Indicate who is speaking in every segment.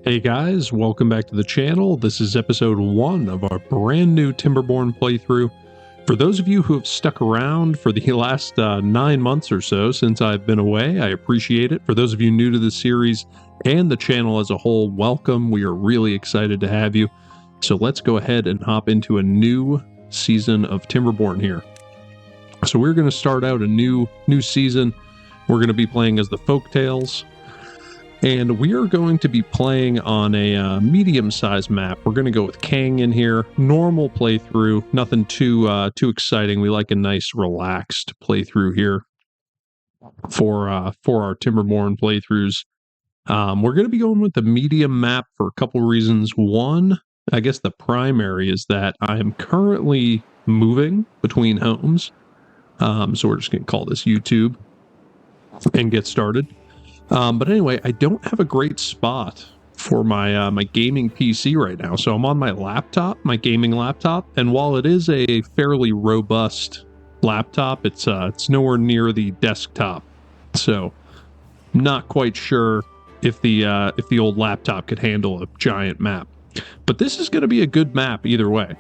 Speaker 1: Hey guys, welcome back to the channel. This is episode 1 of our brand new Timberborn playthrough. For those of you who have stuck around for the last 9 months or so since I've been away, I appreciate it. For those of you new to the series and the channel as a whole, welcome. We are really excited to have you. So let's go ahead and hop into a new season of Timberborn here. So we're going to start out a new season. We're going to be playing as the Folktails. And we are going to be playing on a medium-sized map. We're going to go with Kang in here. Normal playthrough, nothing too exciting. We like a nice, relaxed playthrough here for our Timberborn playthroughs. We're going to be going with the medium map for a couple reasons. One, I guess the primary is that I am currently moving between homes. So we're just going to call this YouTube and get started. But anyway, I don't have a great spot for my my gaming PC right now. So I'm on my laptop, my gaming laptop, and while it is a fairly robust laptop, it's nowhere near the desktop. So not quite sure if the old laptop could handle a giant map. But this is going to be a good map either way.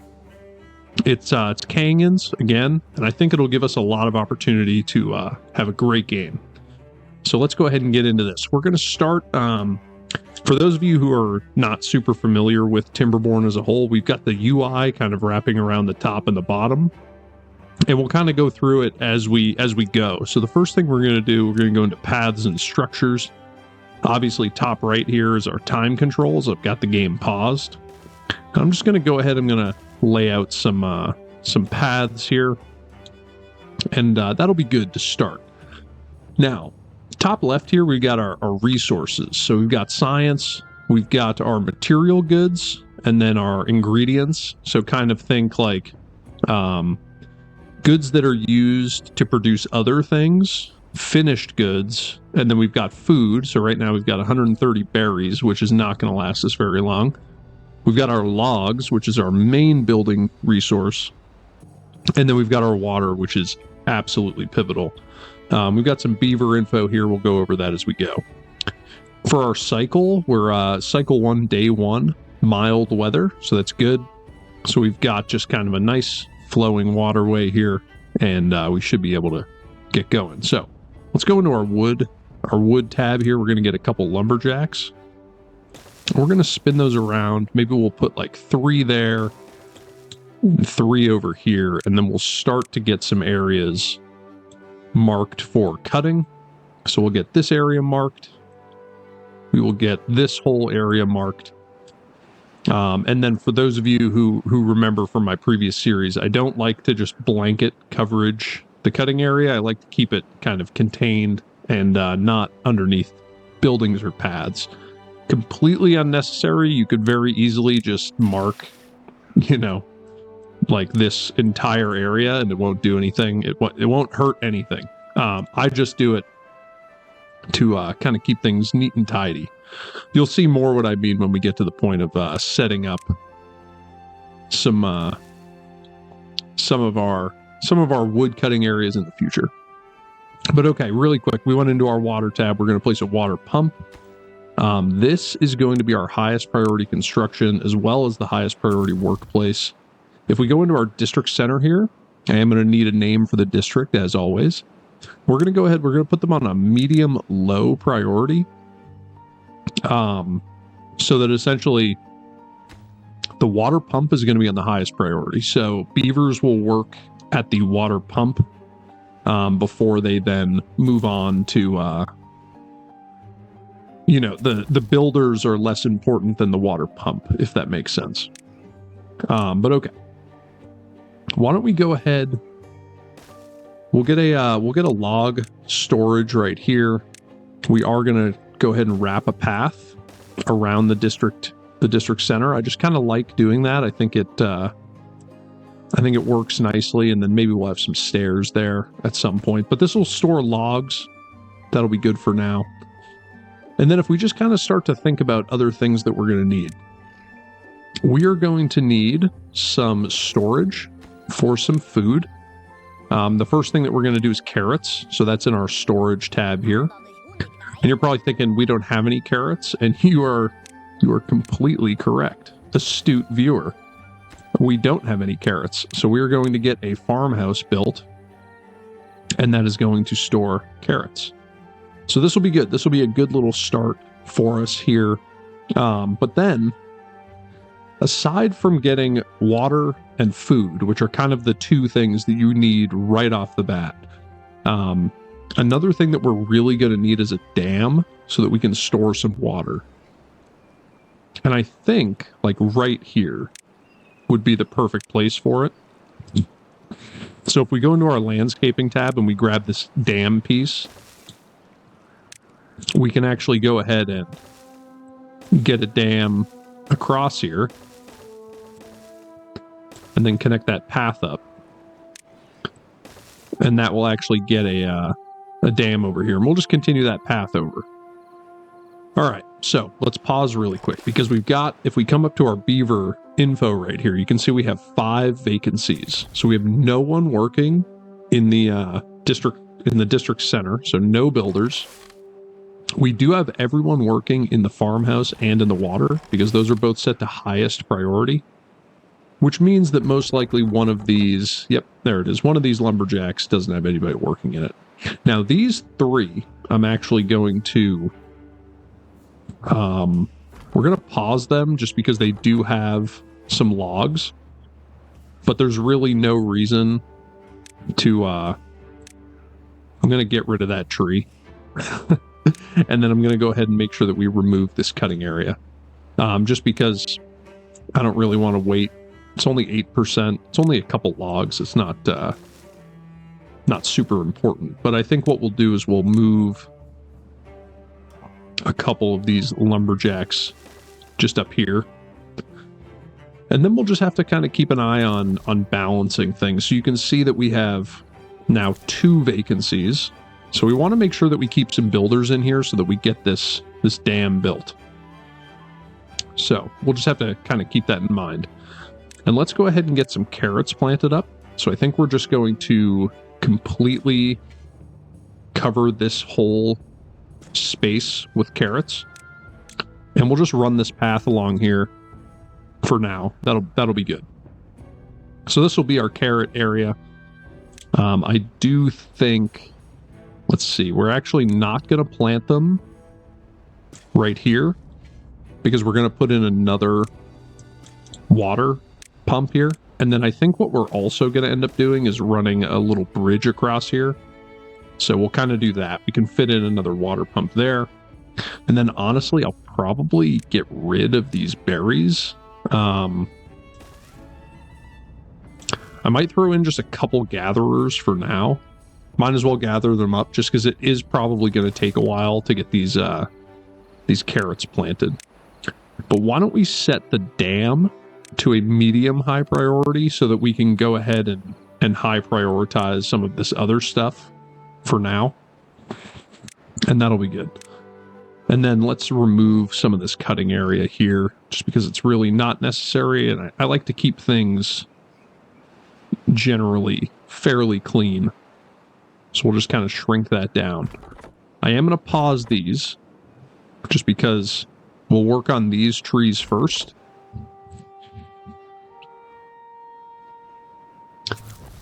Speaker 1: It's Kangan's again, and I think it'll give us a lot of opportunity to have a great game. So let's go ahead and get into this. We're going to start, for those of you who are not super familiar with Timberborn as a whole, we've got the UI kind of wrapping around the top and the bottom, and we'll kind of go through it as we go. So the first thing we're going to do, we're going to go into paths and structures. Obviously, top right here is our time controls. I've got the game paused. I'm just going to go ahead, I'm going to lay out some paths here, and that'll be good to start. Now, top left here, we've got our resources. So we've got science, we've got our material goods, and then our ingredients. So kind of think like goods that are used to produce other things, finished goods, and then we've got food. So right now we've got 130 berries, which is not going to last us very long. We've got our logs, which is our main building resource. And then we've got our water, which is absolutely pivotal. We've got some beaver info here. We'll go over that as we go. For our cycle, we're cycle 1, day 1, mild weather. So that's good. So we've got just kind of a nice flowing waterway here, and we should be able to get going. So let's go into our wood tab here. We're going to get a couple lumberjacks. We're going to spin those around. Maybe we'll put like 3 there, 3 over here, and then we'll start to get some areas marked for cutting. So we'll get this area marked. We will get this whole area marked. And then for those of you who remember from my previous series, I don't like to just blanket coverage the cutting area. I like to keep it kind of contained and not underneath buildings or paths. Completely unnecessary. You could very easily just mark, like this entire area, and it won't do anything. It won't hurt anything. I just do it to kind of keep things neat and tidy. You'll see more what I mean when we get to the point of setting up some of our wood cutting areas in the future. But okay, really quick, we went into our water tab. We're going to place a water pump. This is going to be our highest priority construction as well as the highest priority workplace. If we go into our district center here, I am going to need a name for the district as always. We're going to go ahead, we're going to put them on a medium low priority. So that essentially the water pump is going to be on the highest priority. So beavers will work at the water pump before they then move on to, the builders are less important than the water pump, if that makes sense. But okay. Why don't we go ahead? We'll get a log storage right here. We are going to go ahead and wrap a path around the district center. I just kind of like doing that. I think it works nicely, and then maybe we'll have some stairs there at some point. But this will store logs. That'll be good for now. And then if we just kind of start to think about other things that we're going to need, we are going to need some storage for some food. The first thing that we're going to do is carrots. So that's in our storage tab here. And you're probably thinking we don't have any carrots, and you are You are completely correct. Astute viewer. We don't have any carrots, so we're going to get a farmhouse built, and that is going to store carrots. So this will be good. This will be a good little start for us here. But then, aside from getting water and food, which are kind of the two things that you need right off the bat, another thing that we're really going to need is a dam so that we can store some water. And I think, like right here, would be the perfect place for it. So if we go into our landscaping tab and we grab this dam piece, we can actually go ahead and get a dam across here and then connect that path up. And that will actually get a dam over here. And we'll just continue that path over. All right, so let's pause really quick because we've got, if we come up to our beaver info right here, you can see we have 5 vacancies. So we have no one working in the district center, so no builders. We do have everyone working in the farmhouse and in the water because those are both set to highest priority, which means that most likely one of these, yep, there it is, one of these lumberjacks doesn't have anybody working in it. Now these 3, I'm actually going to we're going to pause them just because they do have some logs, but there's really no reason to, I'm going to get rid of that tree and then I'm going to go ahead and make sure that we remove this cutting area, just because I don't really want to wait. It's only 8%. It's only a couple logs. It's not super important, but I think what we'll do is we'll move a couple of these lumberjacks just up here. And then we'll just have to kind of keep an eye on balancing things. So you can see that we have now 2 vacancies. So we want to make sure that we keep some builders in here so that we get this dam built. So we'll just have to kind of keep that in mind. And let's go ahead and get some carrots planted up. So I think we're just going to completely cover this whole space with carrots, and we'll just run this path along here for now. That'll be good. So this will be our carrot area. I do think, let's see, we're actually not going to plant them right here because we're going to put in another water pump here, and then I think what we're also going to end up doing is running a little bridge across here. So we'll kind of do that. We can fit in another water pump there. And then honestly, I'll probably get rid of these berries. I might throw in just a couple gatherers for now. Might as well gather them up just because it is probably going to take a while to get these carrots planted. But why don't we set the dam to a medium high priority so that we can go ahead and high prioritize some of this other stuff for now, and that'll be good. And then let's remove some of this cutting area here just because it's really not necessary, and I like to keep things generally fairly clean. So we'll just kind of shrink that down. I am going to pause these just because we'll work on these trees first.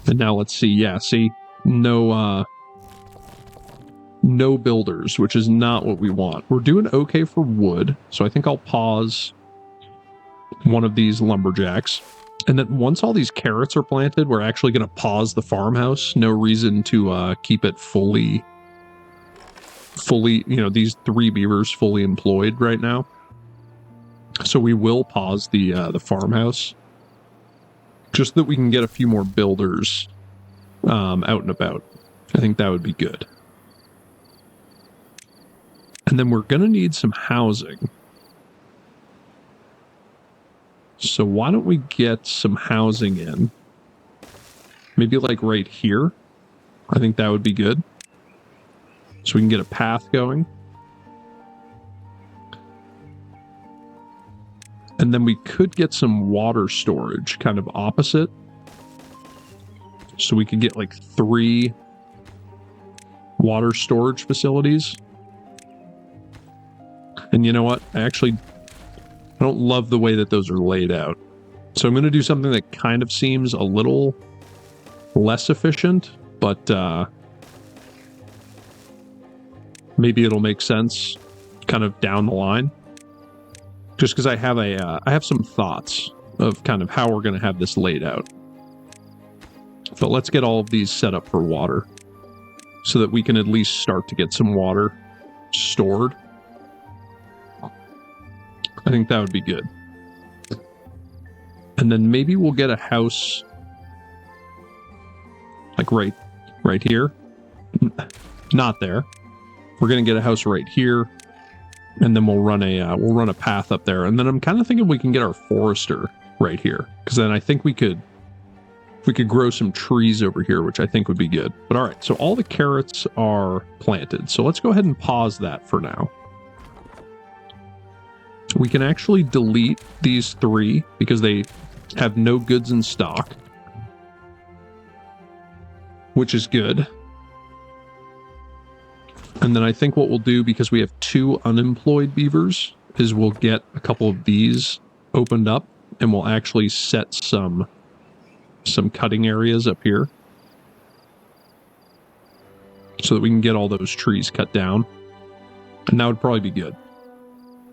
Speaker 1: And now let's see, yeah, see, no builders, which is not what we want. We're doing okay for wood, so I think I'll pause one of these lumberjacks. And then once all these carrots are planted, we're actually going to pause the farmhouse. No reason to keep it fully, these 3 beavers fully employed right now. So we will pause the farmhouse just so that we can get a few more builders out and about. I think that would be good. And then we're going to need some housing. So why don't we get some housing in? Maybe like right here. I think that would be good. So we can get a path going. And then we could get some water storage kind of opposite. So we could get like 3 water storage facilities. And you know what? I don't love the way that those are laid out. So I'm going to do something that kind of seems a little less efficient, but maybe it'll make sense kind of down the line. Just because I have some thoughts of kind of how we're going to have this laid out. But let's get all of these set up for water so that we can at least start to get some water stored. I think that would be good. And then maybe we'll get a house like right here. Not there. We're going to get a house right here, and then we'll run a path up there. And then I'm kind of thinking we can get our forester right here, because then I think we could grow some trees over here, which I think would be good. But all right, so all the carrots are planted. So let's go ahead and pause that for now. We can actually delete these 3 because they have no goods in stock, which is good. And then I think what we'll do, because we have 2 unemployed beavers, is we'll get a couple of these opened up, and we'll actually set some cutting areas up here so that we can get all those trees cut down. And that would probably be good.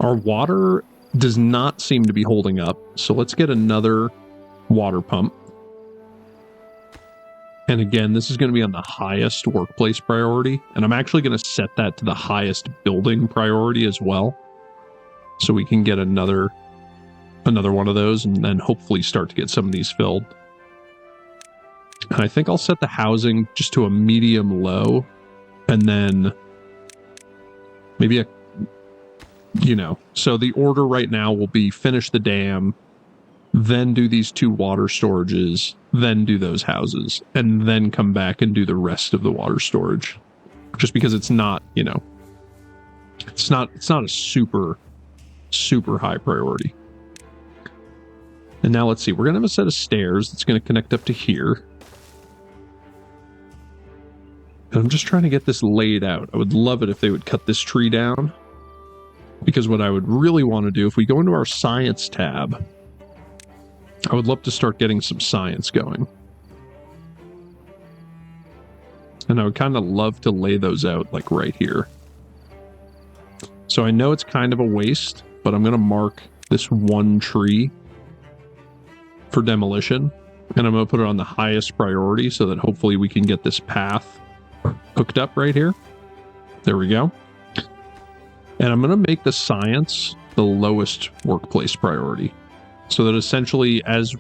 Speaker 1: Our water does not seem to be holding up, so let's get another water pump. And again, this is going to be on the highest workplace priority, and I'm actually going to set that to the highest building priority as well, so we can get another one of those, and then hopefully start to get some of these filled. And I think I'll set the housing just to a medium low, and then maybe so the order right now will be finish the dam, then do these 2 water storages, then do those houses, and then come back and do the rest of the water storage. Just because it's not, it's not a super high priority. And now let's see, we're going to have a set of stairs that's going to connect up to here. And I'm just trying to get this laid out. I would love it if they would cut this tree down, because what I would really want to do, if we go into our science tab, I would love to start getting some science going. And I would kind of love to lay those out like right here. So I know it's kind of a waste, but I'm going to mark this 1 tree for demolition, and I'm going to put it on the highest priority so that hopefully we can get this path hooked up right here. There we go. And I'm going to make the science the lowest workplace priority, so that essentially as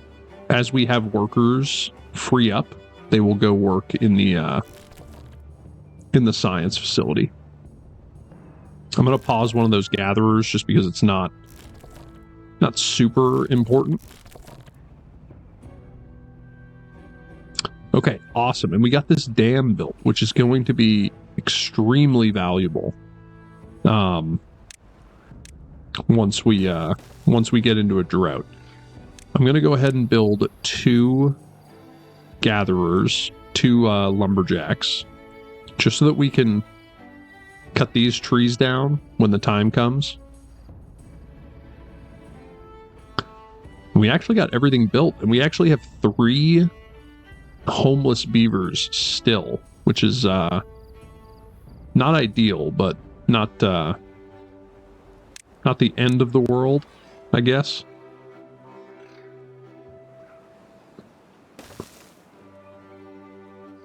Speaker 1: we have workers free up, they will go work in the science facility. I'm going to pause one of those gatherers just because it's not super important. Okay, awesome. And we got this dam built, which is going to be extremely valuable. Once we get into a drought. I'm going to go ahead and build 2 gatherers, 2 lumberjacks, just so that we can cut these trees down when the time comes. We actually got everything built, and we actually have 3 homeless beavers still, which is not ideal, but not the end of the world, I guess.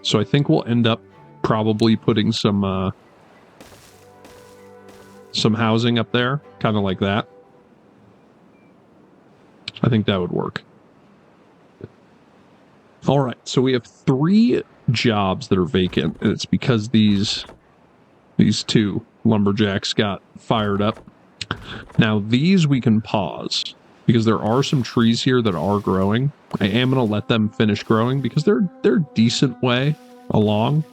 Speaker 1: So I think we'll end up probably putting some housing up there, kind of like that. I think that would work. All right, so we have 3 jobs that are vacant, and it's because these 2 lumberjacks got fired up. Now these we can pause because there are some trees here that are growing. I am going to let them finish growing because they're a decent way along.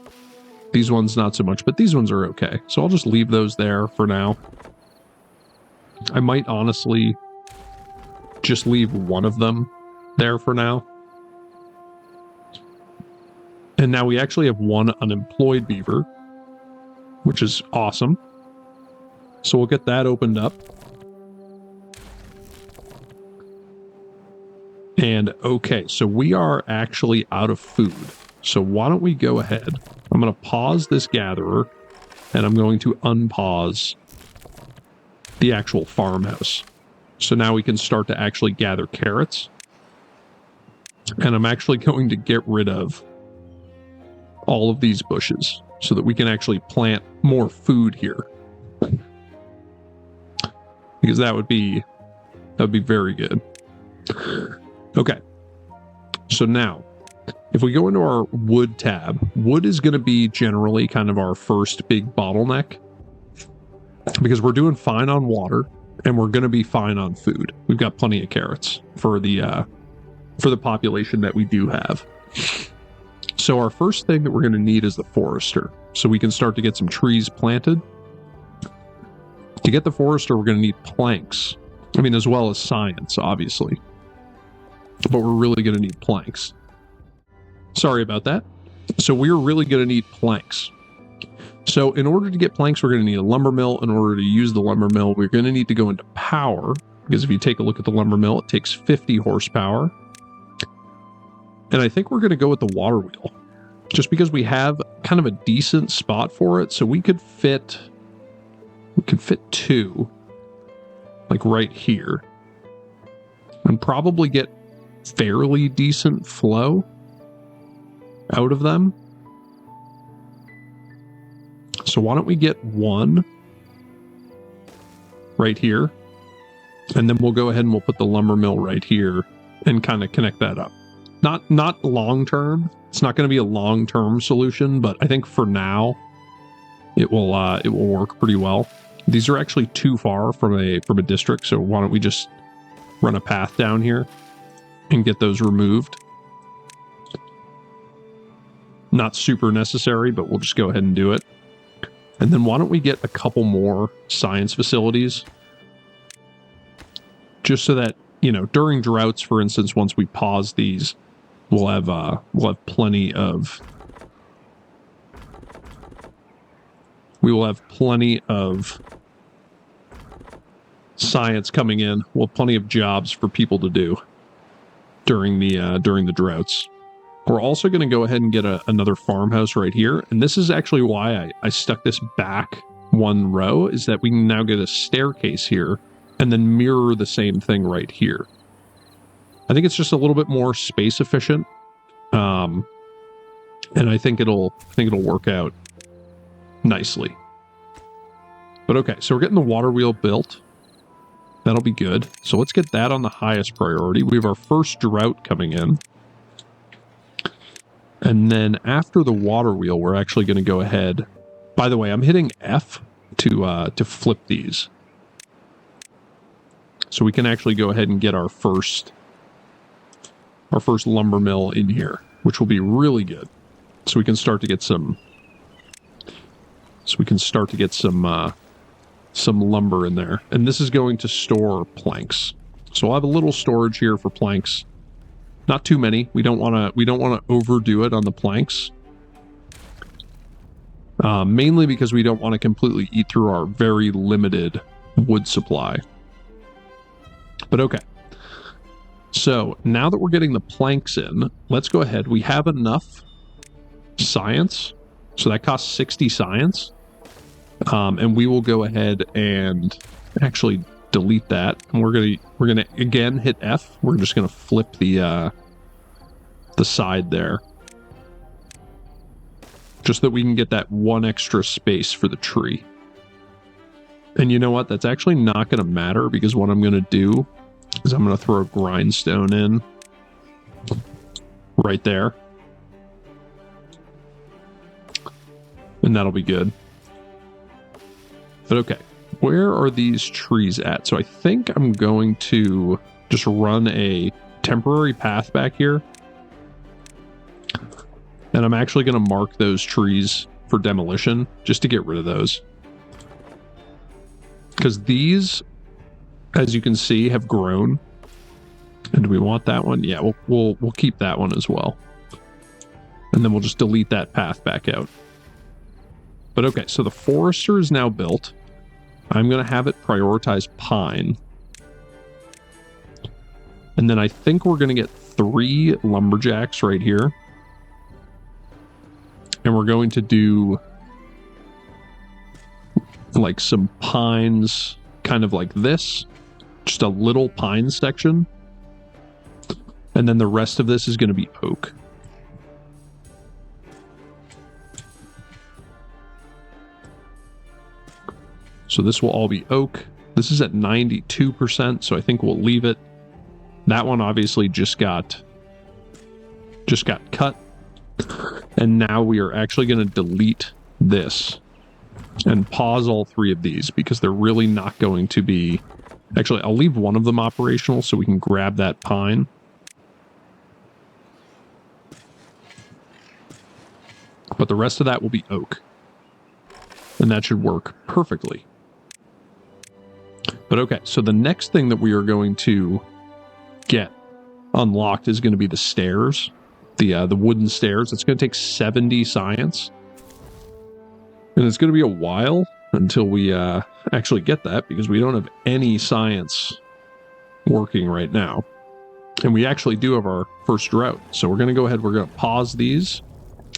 Speaker 1: These ones not so much, but these ones are okay. So I'll just leave those there for now. I might honestly just leave one of them there for now. And now we actually have 1 unemployed beaver, which is awesome. So we'll get that opened up. And okay, so we are actually out of food. So why don't we go ahead? I'm going to pause this gatherer, and I'm going to unpause the actual farmhouse. So now we can start to actually gather carrots. And I'm actually going to get rid of all of these bushes so that we can actually plant more food here. Because that would be very good. Okay. So now, if we go into our wood tab, wood is going to be generally kind of our first big bottleneck because we're doing fine on water and we're going to be fine on food. We've got plenty of carrots for the population that we do have. So our first thing that we're going to need is the forester, so we can start to get some trees planted. To get the forester, we're going to need planks. I mean, as well as science, obviously. But we're really going to need planks. Sorry about that. So we're really going to need planks. So in order to get planks, we're going to need a lumber mill. In order to use the lumber mill, we're going to need to go into power, because if you take a look at the lumber mill, it takes 50 horsepower. And I think we're going to go with the water wheel, just because we have kind of a decent spot for it. So we could fit two, like right here, and probably get fairly decent flow out of them. So why don't we get one right here, and then we'll go ahead and we'll put the lumber mill right here and kind of connect that up. Not long term. It's not going to be a long term solution, but I think for now it will work pretty well. These are actually too far from a district, so why don't we just run a path down here and get those removed? Not super necessary, but we'll just go ahead and do it. And then why don't we get a couple more science facilities, just so that, you know, during droughts, for instance, once we pause these, we'll have plenty of science coming in. We'll have plenty of jobs for people to do during the droughts. We're also going to go ahead and get another farmhouse right here, and this is actually why I stuck this back one row, is that we can now get a staircase here and then mirror the same thing right here. I think it's just a little bit more space efficient, and I think it'll work out nicely. But okay, so we're getting the water wheel built. That'll be good. So let's get that on the highest priority. We have our first drought coming in. And then after the water wheel, we're actually going to go ahead. By the way, I'm hitting F to flip these, so we can actually go ahead and get our first lumber mill in here, which will be really good. So we can start to get some lumber in there, and this is going to store planks. So I'll have a little storage here for planks. Not too many. We don't want to overdo it on the planks. Mainly because we don't want to completely eat through our very limited wood supply. But okay. So now that we're getting the planks in, let's go ahead. We have enough science, so that costs 60 science. And we will go ahead and actually delete that, and we're gonna again hit F. We're just gonna flip the side there, just so that we can get that one extra space for the tree. And you know what? That's actually not going to matter, because what I'm going to do is I'm going to throw a grindstone in right there, and that'll be good. But okay, where are these trees at? So I think I'm going to just run a temporary path back here, and I'm actually going to mark those trees for demolition, just to get rid of those. Because these, as you can see, have grown. And do we want that one? Yeah, we'll keep that one as well. And then we'll just delete that path back out. But okay, so the forester is now built. I'm going to have it prioritize pine. And then I think we're going to get 3 lumberjacks right here. And we're going to do like some pines, kind of like this. Just a little pine section. And then the rest of this is going to be oak. So this will all be oak. This is at 92%, so I think we'll leave it. That one obviously just got cut. And now we are actually going to delete this and pause all 3 of these because they're really not going to be... Actually, I'll leave one of them operational so we can grab that pine. But the rest of that will be oak. And that should work perfectly. But okay, so the next thing that we are going to get unlocked is going to be the stairs. The wooden stairs. It's going to take 70 science. And it's going to be a while until we actually get that because we don't have any science working right now. And we actually do have our first drought. So we're going to go ahead, we're going to pause these.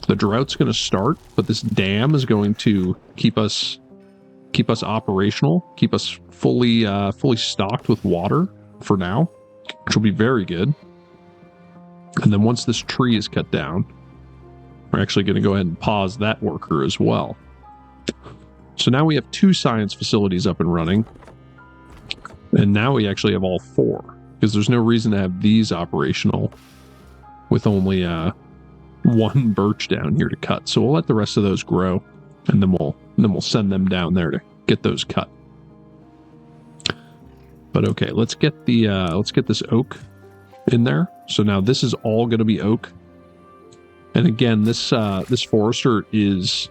Speaker 1: The drought's going to start, but this dam is going to keep us operational, keep us fully stocked with water for now, which will be very good. And then once this tree is cut down, we're actually going to go ahead and pause that worker as well. So now we have 2 science facilities up and running. And now we actually have all 4, because there's no reason to have these operational with only 1 birch down here to cut. So we'll let the rest of those grow, and then we'll send them down there to get those cut. But okay, let's get this oak in there. So now this is all going to be oak. And again, this forester is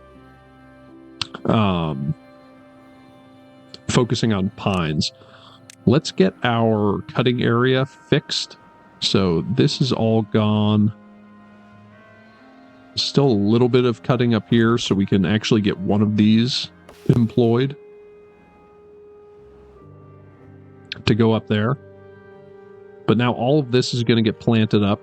Speaker 1: focusing on pines. Let's get our cutting area fixed. So this is all gone. Still a little bit of cutting up here so we can actually get one of these employed to go up there. But now all of this is going to get planted up,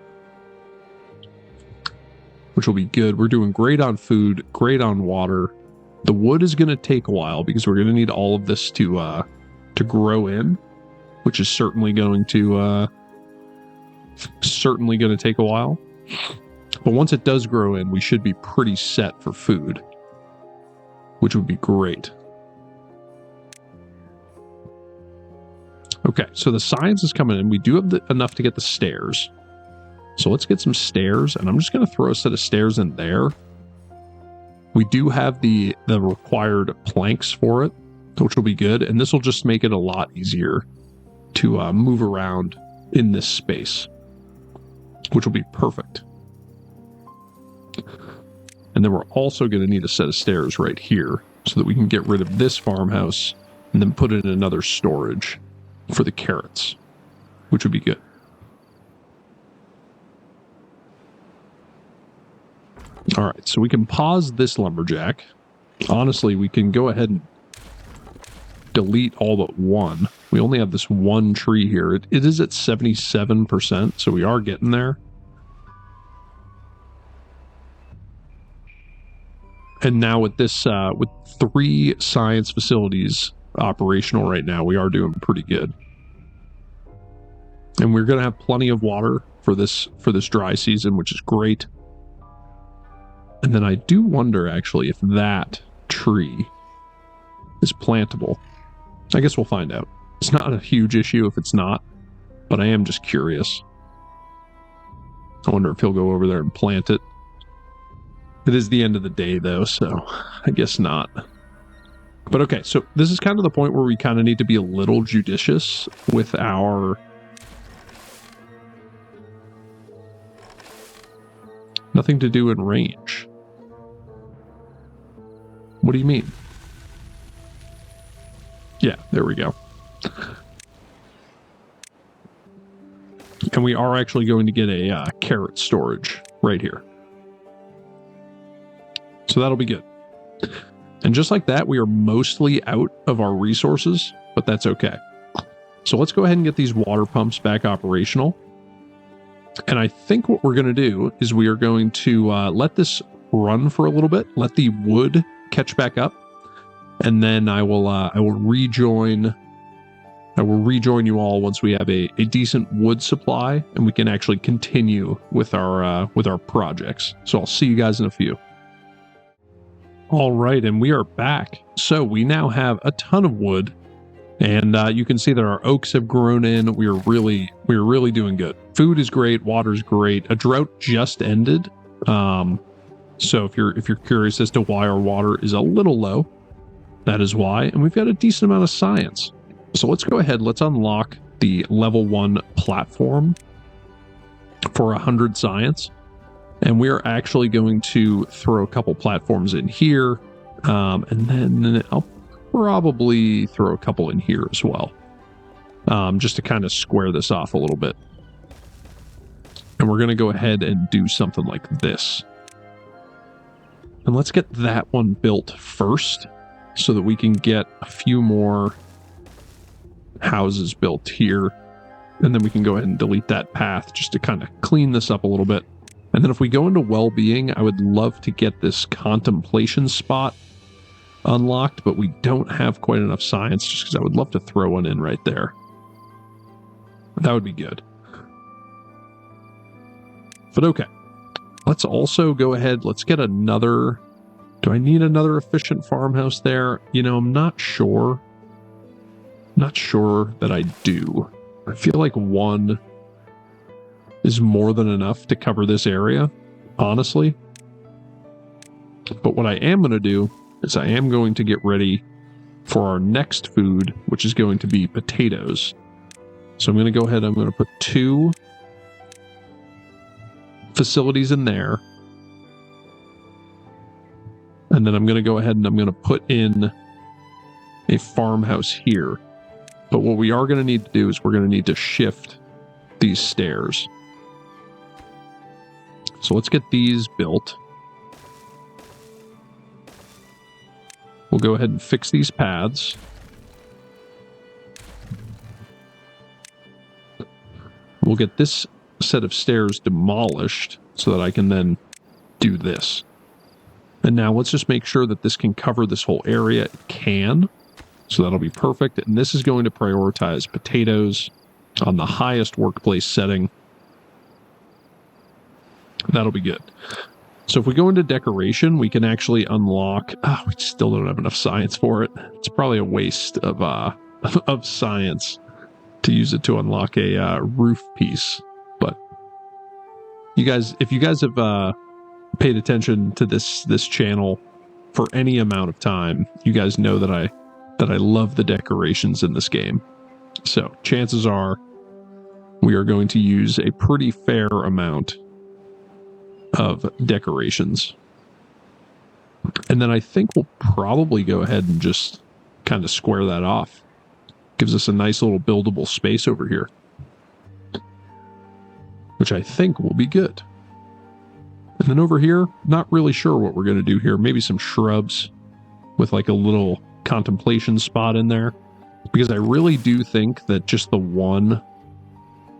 Speaker 1: which will be good. We're doing great on food, great on water. The wood is going to take a while because we're going to need all of this to grow in, which is certainly going to take a while. But once it does grow in, we should be pretty set for food, which would be great. Okay, so the science is coming in. We do have enough to get the stairs. So let's get some stairs, and I'm just going to throw a set of stairs in there. We do have the required planks for it, which will be good, and this will just make it a lot easier to move around in this space, which will be perfect. And then we're also going to need a set of stairs right here so that we can get rid of this farmhouse and then put it in another storage for the carrots, which would be good. All right, so we can pause this lumberjack. Honestly, we can go ahead and delete all but one. We only have this one tree here. It is at 77%, so we are getting there. And now with this, with 3 science facilities operational right now, we are doing pretty good. And we're going to have plenty of water for this dry season, which is great. And then I do wonder, actually, if that tree is plantable. I guess we'll find out. It's not a huge issue if it's not, but I am just curious. I wonder if he'll go over there and plant it. It is the end of the day, though, so I guess not. But okay, so this is kind of the point where we kind of need to be a little judicious with our... Nothing to do in range. What do you mean? Yeah, there we go. And we are actually going to get a carrot storage right here. So that'll be good. And just like that, we are mostly out of our resources, but that's okay. So let's go ahead and get these water pumps back operational. And I think what we're going to do is we are going to let this run for a little bit, let the wood catch back up, and then I will rejoin you all once we have a decent wood supply and we can actually continue with our projects. So I'll see you guys in a few. All right, and we are back. So we now have a ton of wood, and you can see that our oaks have grown in. We're really doing good. Food is great, water's great. A drought just ended. So if you're curious as to why our water is a little low, that is why. And we've got a decent amount of science. So let's go ahead, let's unlock the level 1 platform for 100 science. And we are actually going to throw a couple platforms in here. And then I'll probably throw a couple in here as well. Just to kind of square this off a little bit. And we're going to go ahead and do something like this. And let's get that one built first so that we can get a few more houses built here. And then we can go ahead and delete that path just to kind of clean this up a little bit. And then if we go into well-being, I would love to get this contemplation spot unlocked, but we don't have quite enough science just because I would love to throw one in right there. That would be good. But okay. Let's also go ahead. Let's get another. Do I need another efficient farmhouse there? You know, I'm not sure. Not sure that I do. I feel like one is more than enough to cover this area, honestly. But what I am going to do is I am going to get ready for our next food, which is going to be potatoes. So I'm going to go ahead, I'm going to put 2 facilities in there. And then I'm going to go ahead and I'm going to put in a farmhouse here. But what we are going to need to do is we're going to need to shift these stairs. So let's get these built. We'll go ahead and fix these paths. We'll get this set of stairs demolished so that I can then do this. And now let's just make sure that this can cover this whole area. It can. So that'll be perfect. And this is going to prioritize potatoes on the highest workplace setting. That'll be good. So if we go into decoration, we can actually unlock... we still don't have enough science for it. It's probably a waste of science to use it to unlock a roof piece. But you guys, if you guys have paid attention to this channel for any amount of time, you guys know that I love the decorations in this game. So chances are we are going to use a pretty fair amount of decorations. And then I think we'll probably go ahead and just kind of square that off. Gives us a nice little buildable space over here, which I think will be good. And then over here, not really sure what we're going to do here. Maybe some shrubs with like a little contemplation spot in there, because I really do think that just the one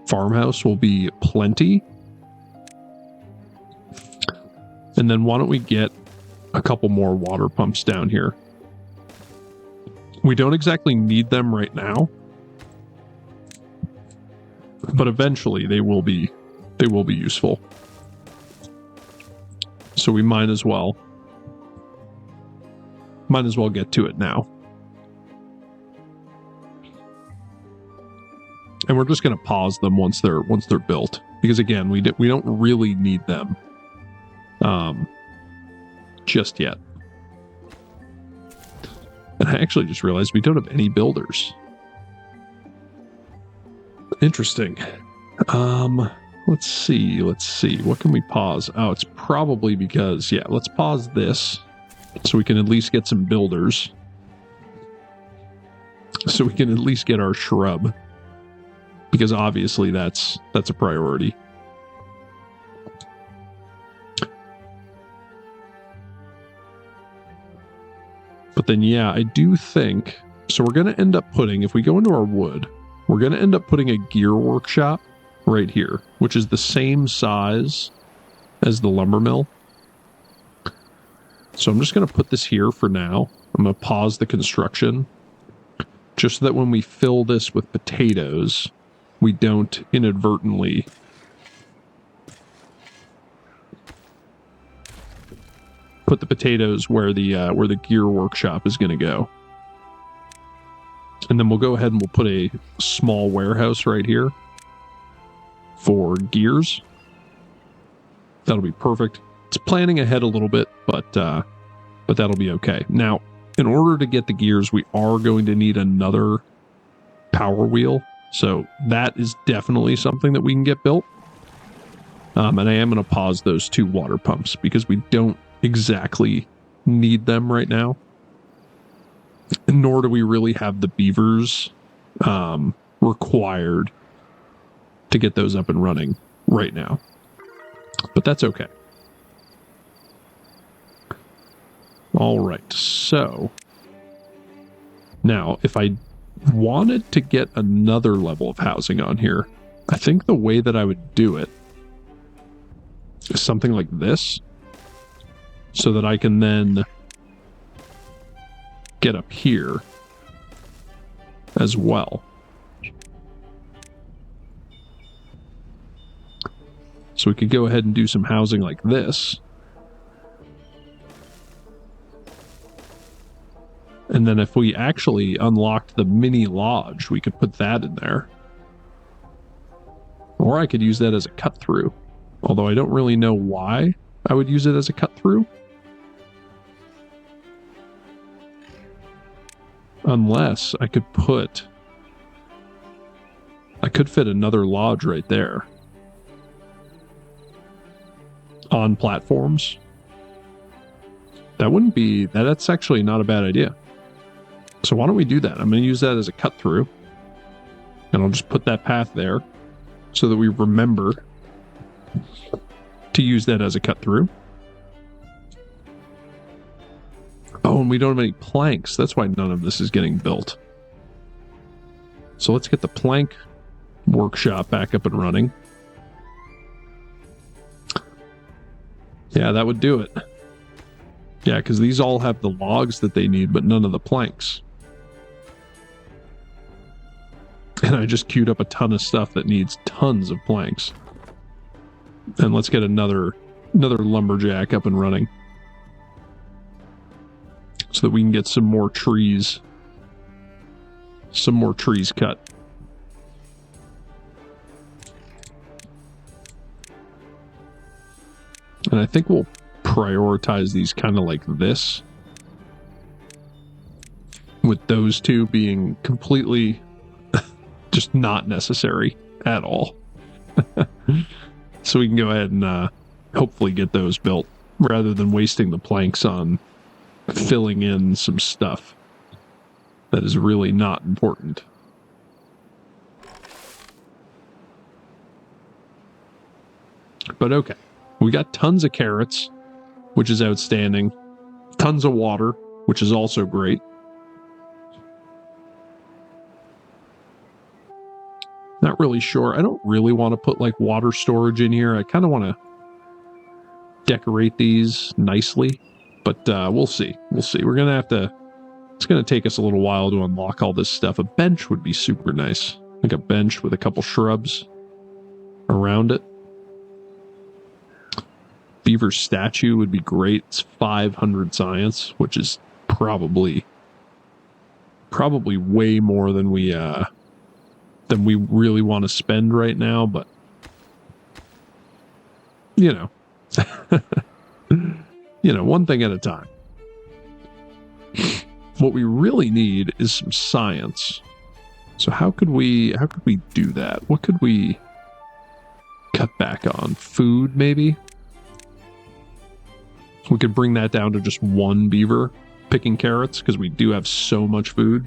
Speaker 1: farmhouse will be plenty. And then why don't we get a couple more water pumps down here? We don't exactly need them right now, but eventually they will be useful. So we might as well get to it now. And we're just going to pause them once they're built, because again, we don't really need them just yet. And I actually just realized we don't have any builders. Interesting. Let's see. What can we pause? Oh, it's probably because, yeah, let's pause this so we can at least get some builders. So we can at least get our shrub, because obviously that's a priority. But then, yeah, I do think... So we're going to end up putting, if we go into our wood, we're going to end up putting a gear workshop right here, which is the same size as the lumber mill. So I'm just going to put this here for now. I'm going to pause the construction just so that when we fill this with potatoes, we don't inadvertently put the potatoes where the gear workshop is going to go. And then we'll go ahead and we'll put a small warehouse right here for gears. That'll be perfect. It's planning ahead a little bit, but that'll be okay. Now, in order to get the gears, we are going to need another power wheel. So that is definitely something that we can get built. And I am going to pause those 2 water pumps because we don't exactly need them right now. Nor do we really have the beavers required to get those up and running right now. But that's okay. All right, so now if I wanted to get another level of housing on here, I think the way that I would do it is something like this, so that I can then get up here as well. So we could go ahead and do some housing like this. And then if we actually unlocked the mini lodge, we could put that in there. Or I could use that as a cut through. Although I don't really know why I would use it as a cut through. Unless I could fit another lodge right there. On platforms. That's actually not a bad idea. So why don't we do that? I'm going to use that as a cut through. And I'll just put that path there so that we remember to use that as a cut through. Oh, and we don't have any planks. That's why none of this is getting built. So let's get the plank workshop back up and running. Yeah, that would do it. Yeah, because these all have the logs that they need, but none of the planks. And I just queued up a ton of stuff that needs tons of planks. And let's get another lumberjack up and running, so that we can get some more trees cut. And I think we'll prioritize these kind of like this, with those 2 being completely just not necessary at all. So we can go ahead and hopefully get those built, rather than wasting the planks on filling in some stuff that is really not important. But okay, we got tons of carrots, which is outstanding. Tons of water, which is also great. Not really sure. I don't really want to put like water storage in here. I kind of want to decorate these nicely, but we'll see. We'll see. We're going to have to, it's going to take us a little while to unlock all this stuff. A bench would be super nice. Like a bench with a couple shrubs around it. Beaver statue would be great. It's 500 science, which is probably way more than we really want to spend right now, but you know, one thing at a time. What we really need is some science. So how could we do that? What could we cut back on? Food, maybe? We could bring that down to just 1 beaver picking carrots, because we do have so much food.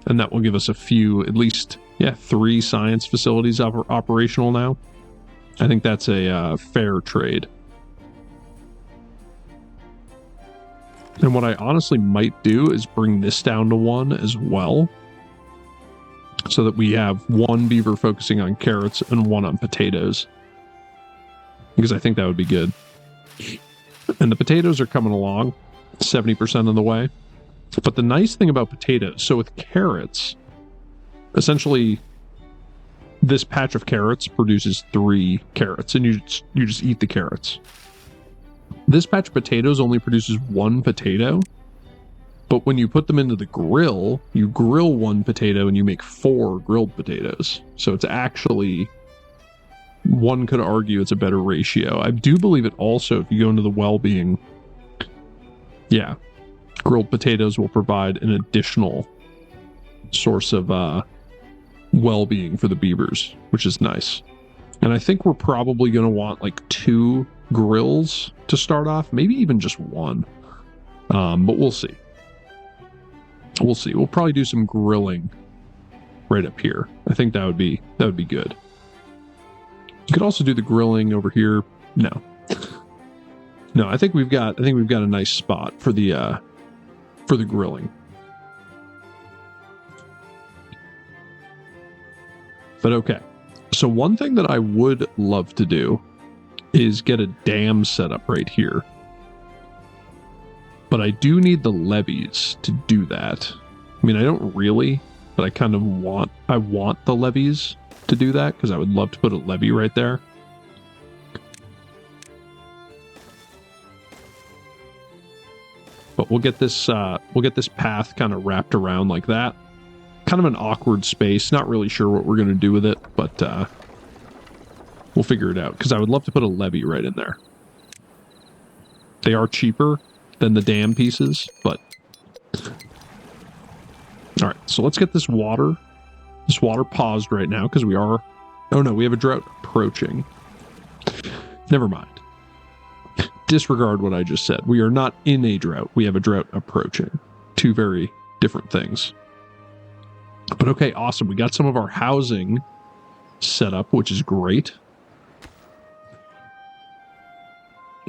Speaker 1: And that will give us at least 3 science facilities operational now. I think that's a fair trade. And what I honestly might do is bring this down to 1 as well. so that we have one beaver focusing on carrots and one on potatoes, because I think that would be good. And the potatoes are coming along 70% of the way. But the nice thing about potatoes, so with carrots, essentially this patch of carrots produces 3 carrots, and you just eat the carrots. This patch of potatoes only produces 1 potato, but when you put them into the grill, you grill 1 potato and you make 4 grilled potatoes. So it's actually, one could argue it's a better ratio. I do believe it also, if you go into the well-being, yeah, grilled potatoes will provide an additional source of well-being for the beavers, which is nice. And I think we're probably going to want like 2 grills to start off, maybe even just 1. But we'll see. We'll see. We'll probably do some grilling right up here. I think that would be good. You could also do the grilling over here. No, I think we've got a nice spot for the grilling. But okay. So one thing that I would love to do is get a dam set up right here. But I do need the levees to do that. I mean, I don't really, but I kind of want the levees to do that, because I would love to put a levee right there. But we'll get this path kind of wrapped around like that. Kind of an awkward space. Not really sure what we're going to do with it, but we'll figure it out, because I would love to put a levee right in there. They are cheaper than the dam pieces, but all right, so let's get this water paused right now, because we are, oh no, we have a drought approaching. Never mind. Disregard what I just said. We are not in a drought. We have a drought approaching. 2 very different things. But okay, awesome. We got some of our housing set up, which is great.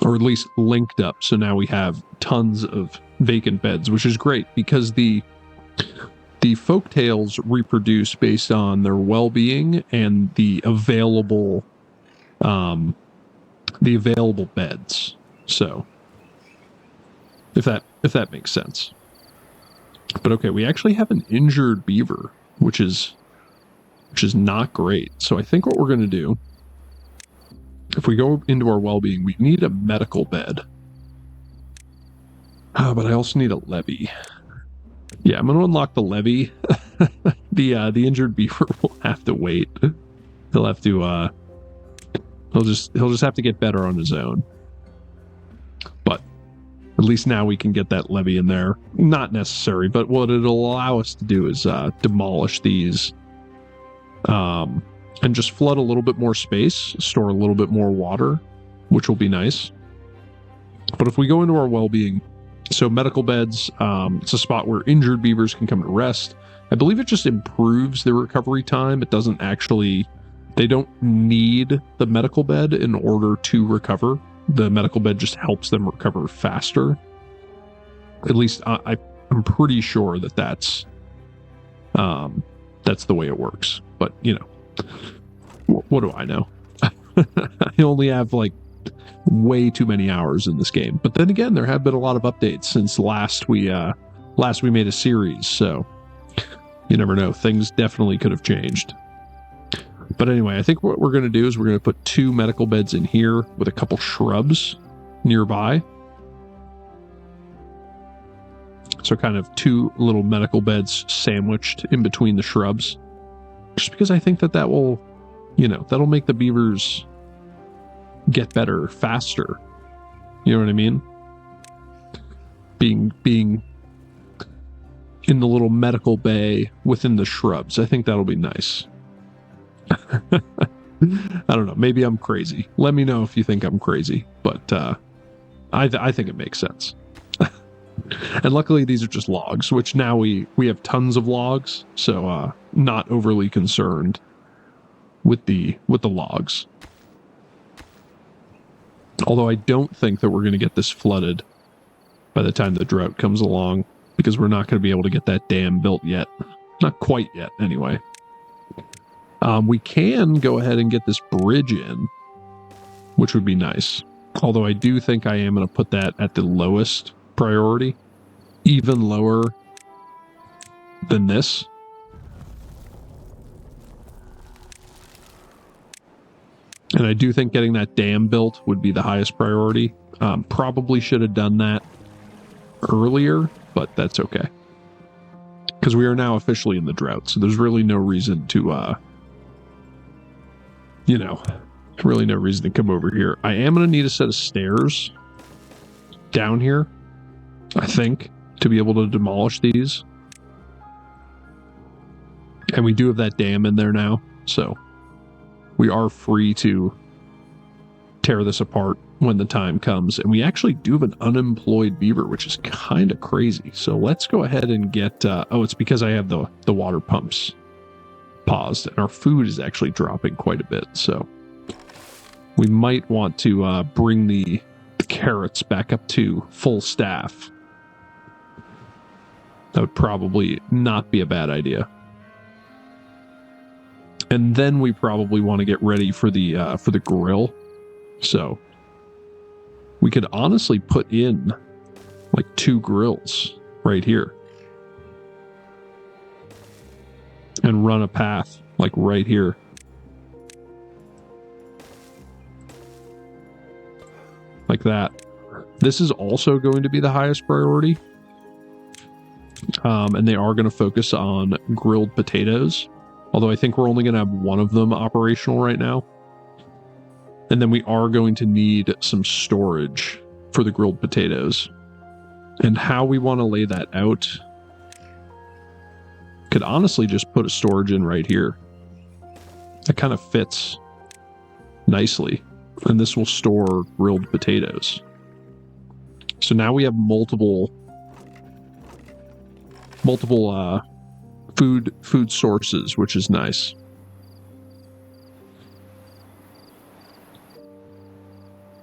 Speaker 1: Or at least linked up. So now we have tons of vacant beds, which is great, because the Folktails reproduce based on their well-being and the available beds. So if that makes sense. But okay, we actually have an injured beaver, which is not great. So I think what we're going to do, if we go into our well-being, we need a medical bed. But I also need a levee. Yeah, I'm going to unlock the levee. The injured beaver will have to wait. He'll have to he'll just have to get better on his own. But at least now we can get that levee in there. Not necessary, but what it'll allow us to do is demolish these and just flood a little bit more space, store a little bit more water, which will be nice. But if we go into our well-being, so medical beds, it's a spot where injured beavers can come to rest. I believe it just improves their recovery time. It doesn't actually, they don't need the medical bed in order to recover. The medical bed just helps them recover faster. At least I'm pretty sure that's the way it works. But, you know, what do I know? I only have like way too many hours in this game. But then again, there have been a lot of updates since last we made a series, so you never know. Things definitely could have changed. But anyway, I think what we're going to do is we're going to put 2 medical beds in here with a couple shrubs nearby. So kind of 2 little medical beds sandwiched in between the shrubs. Just because I think that will, you know, that'll make the beavers get better faster. You know what I mean? Being in the little medical bay within the shrubs. I think that'll be nice. I don't know. Maybe I'm crazy. Let me know if you think I'm crazy. But I think it makes sense. And luckily these are just logs, which now we have tons of logs. So not overly concerned with the logs. Although I don't think that we're going to get this flooded by the time the drought comes along, because we're not going to be able to get that dam built yet. Not quite yet, anyway. We can go ahead and get this bridge in, which would be nice. Although I do think I am going to put that at the lowest priority, even lower than this. And I do think getting that dam built would be the highest priority. Probably should have done that earlier, but that's okay. Because we are now officially in the drought, so there's really no reason to, really no reason to come over here. I am going to need a set of stairs down here, I think, to be able to demolish these. And we do have that dam in there now, so we are free to tear this apart when the time comes. And we actually do have an unemployed beaver, which is kind of crazy. So let's go ahead and get... it's because I have the water pumps paused, and our food is actually dropping quite a bit. So we might want to bring the carrots back up to full staff. That would probably not be a bad idea. And then we probably want to get ready for the grill. So we could honestly put in like 2 grills right here and run a path like right here. Like that. This is also going to be the highest priority. And they are going to focus on grilled potatoes. Although I think we're only going to have one of them operational right now. And then we are going to need some storage for the grilled potatoes. And how we want to lay that out, could honestly just put a storage in right here. That kind of fits nicely. And this will store grilled potatoes. So now we have multiple food sources, which is nice.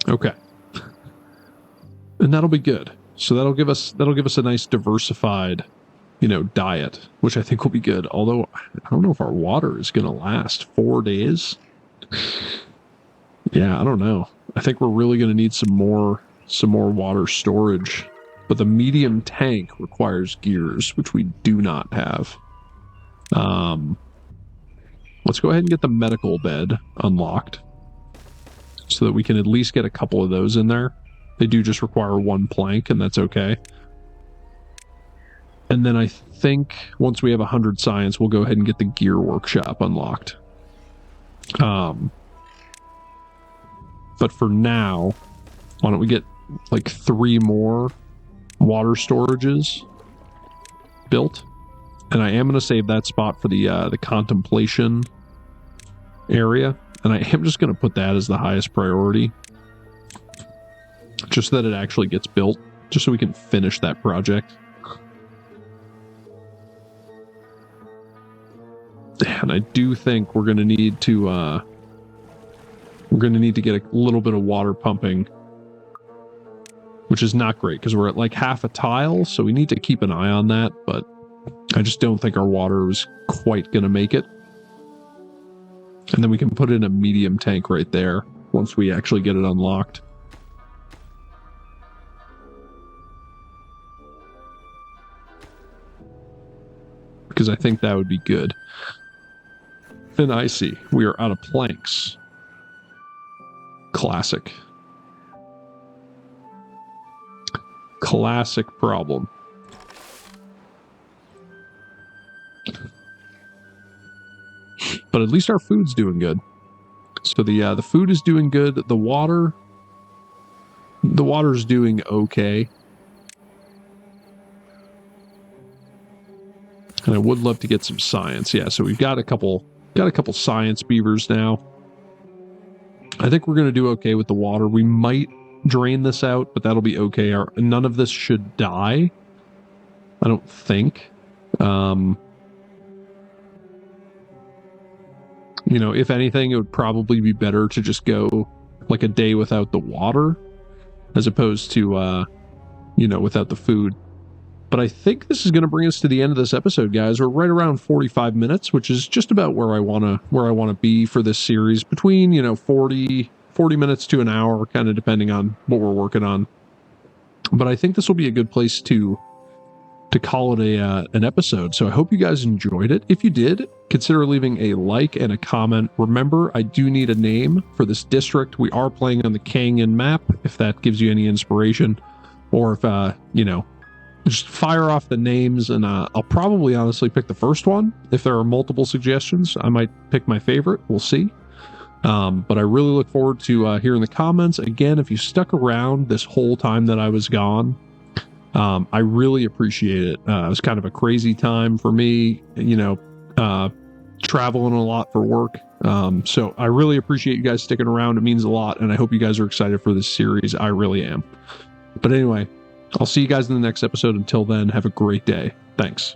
Speaker 1: Okay. And that'll be good. So that'll give us a nice diversified, diet, which I think will be good. Although I don't know if our water is going to last 4 days. Yeah, I don't know. I think we're really going to need some more water storage. But the medium tank requires gears, which we do not have. Let's go ahead and get the medical bed unlocked so that we can at least get a couple of those in there. They do just require 1 plank, and that's okay. And then I think once we have 100 science, we'll go ahead and get the gear workshop unlocked. But for now, why don't we get like 3 more water storages built? And I am going to save that spot for the contemplation area. And I am just going to put that as the highest priority. Just so that it actually gets built. Just so we can finish that project. And I do think we're going to need to... get a little bit of water pumping. Which is not great, because we're at like half a tile. So we need to keep an eye on that. But I just don't think our water is quite going to make it. And then we can put in a medium tank right there once we actually get it unlocked. Because I think that would be good. And I see we are out of planks. Classic. Classic problem. But at least our food's doing good. So the food is doing good. The water's doing okay. And I would love to get some science. Yeah, so we've got a couple science beavers now. I think we're going to do okay with the water. We might drain this out, but that'll be okay. None of this should die. I don't think. If anything, it would probably be better to just go like a day without the water as opposed to, without the food. But I think this is going to bring us to the end of this episode, guys. We're right around 45 minutes, which is just about where I want to be for this series, between 40 minutes to an hour, kind of depending on what we're working on. But I think this will be a good place to call it an episode. So I hope you guys enjoyed it. If you did, consider leaving a like and a comment. Remember, I do need a name for this district. We are playing on the Kangen map, if that gives you any inspiration, or if just fire off the names, and I'll probably honestly pick the first one. If there are multiple suggestions, I might pick my favorite. We'll see. But I really look forward to hearing the comments. Again, if you stuck around this whole time that I was gone, I really appreciate it. It was kind of a crazy time for me, traveling a lot for work. So I really appreciate you guys sticking around. It means a lot, and I hope you guys are excited for this series. I really am. But anyway, I'll see you guys in the next episode. Until then, have a great day. Thanks.